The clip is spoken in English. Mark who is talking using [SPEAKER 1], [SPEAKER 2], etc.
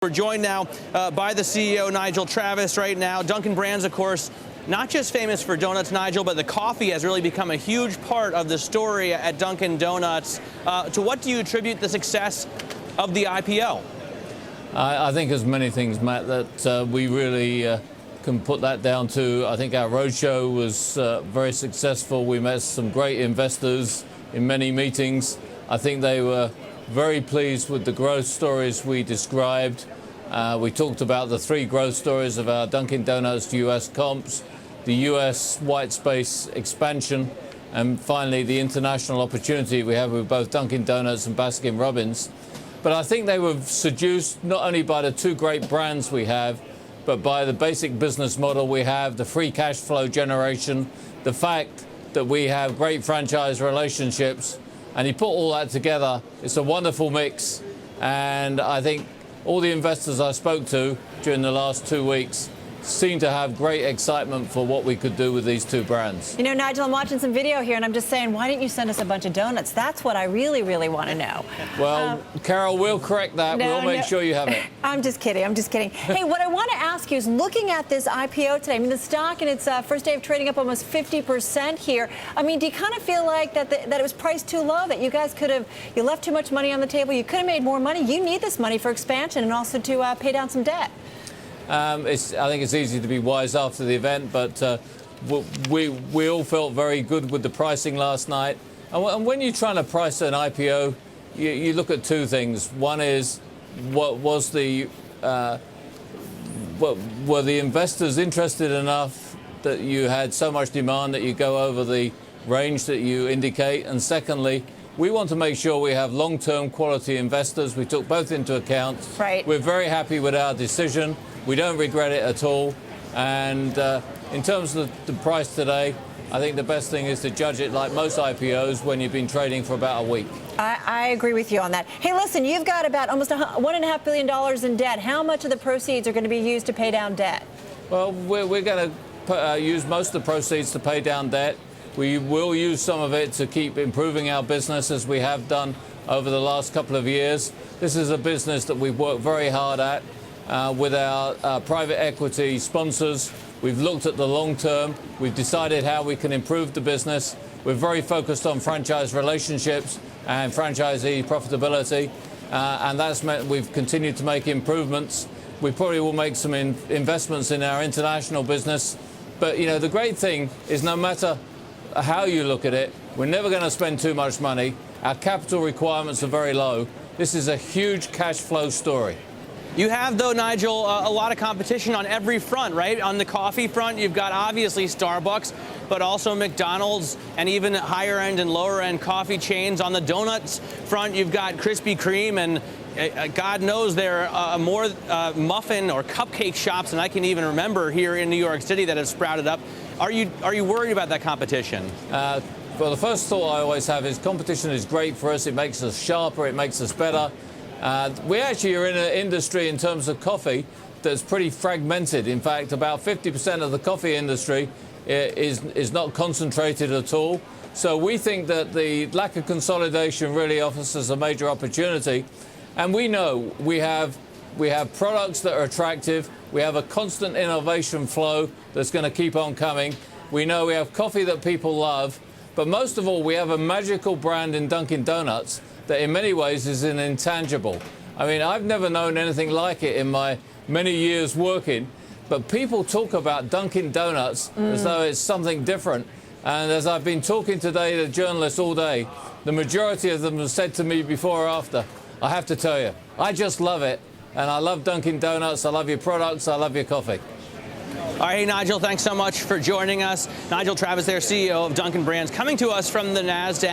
[SPEAKER 1] We're joined now by the CEO, Nigel Travis, right now. Dunkin Brands, of course, not just famous for donuts, Nigel, but the coffee has really become a huge part of the story at Dunkin Donuts. To what do you attribute the success of the IPO?
[SPEAKER 2] I think there's many things, Matt, that we really can put that down to. I think our roadshow was very successful. We met some great investors in many meetings. I think they were very pleased with the growth stories we described. We talked about the three growth stories of our Dunkin Donuts US comps, the US white space expansion, and finally the international opportunity we have with both Dunkin Donuts and Baskin-Robbins. But I think they were seduced not only by the two great brands we have, but by the basic business model we have, the free cash flow generation, the fact that we have great franchise relationships. And you put all that together, it's a wonderful mix. And I think all the investors I spoke to during the last 2 weeks seem to have great excitement for what we could do with these two brands.
[SPEAKER 3] You know, Nigel, I'm watching some video here and I'm just saying, why didn't you send us a bunch of donuts? That's what I really, really want to know.
[SPEAKER 2] Well, Carol, we'll correct that. We'll make sure you have it.
[SPEAKER 3] I'm just kidding. I'm just kidding. Hey, what I want to ask you is, looking at this IPO today, I mean, the stock in its first day of trading up almost 50% here. I mean, do you kind of feel like that it was priced too low, that you guys could have, you left too much money on the table, you could have made more money? You need this money for expansion and also to pay down some debt.
[SPEAKER 2] I think it's easy to be wise after the event, but we all felt very good with the pricing last night. And when you're trying to price an IPO, you look at two things. One is, were the investors interested enough that you had so much demand that you go over the range that you indicate? And secondly, we want to make sure we have long-term quality investors. We took both into account.
[SPEAKER 3] Right.
[SPEAKER 2] We're very happy with our decision. We don't regret it at all. And in terms of the price today, I think the best thing is to judge it like most IPOs when you've been trading for about a week.
[SPEAKER 3] I agree with you on that. Hey, listen, you've got about almost $1.5 billion in debt. How much of the proceeds are going to be used to pay down debt?
[SPEAKER 2] Well, we're going to use most of the proceeds to pay down debt. We will use some of it to keep improving our business, as we have done over the last couple of years. This is a business that we've worked very hard at with our private equity sponsors. We've looked at the long term. We've decided how we can improve the business. We're very focused on franchise relationships and franchisee profitability, and that's meant we've continued to make improvements. We probably will make some investments in our international business. But, you know, the great thing is, no matter how you look at it, we're never going to spend too much money. Our capital requirements are very low. This is a huge cash flow story.
[SPEAKER 1] You have, though, Nigel, a lot of competition on every front, right? On the coffee front, you've got obviously Starbucks, but also McDonald's and even higher-end and lower-end coffee chains. On the donuts front, you've got Krispy Kreme, and God knows there are more muffin or cupcake shops than I can even remember here in New York City that have sprouted up. Are you worried about that competition?
[SPEAKER 2] Well, the first thought I always have is competition is great for us. It makes us sharper. It makes us better. We actually are in an industry, in terms of coffee, that's pretty fragmented. In fact, about 50% of the coffee industry is not concentrated at all. So we think that the lack of consolidation really offers us a major opportunity. And we know we have products that are attractive. We have a constant innovation flow that's going to keep on coming. We know we have coffee that people love. But most of all, we have a magical brand in Dunkin Donuts that in many ways is an intangible. I mean, I've never known anything like it in my many years working, but people talk about Dunkin Donuts as though it's something different. And as I've been talking today to journalists all day, the majority of them have said to me before or after, I have to tell you, I just love it. And I love Dunkin Donuts, I love your products, I love your coffee.
[SPEAKER 1] All right, hey, Nigel, thanks so much for joining us. Nigel Travis there, CEO of Dunkin Brands, coming to us from the NASDAQ.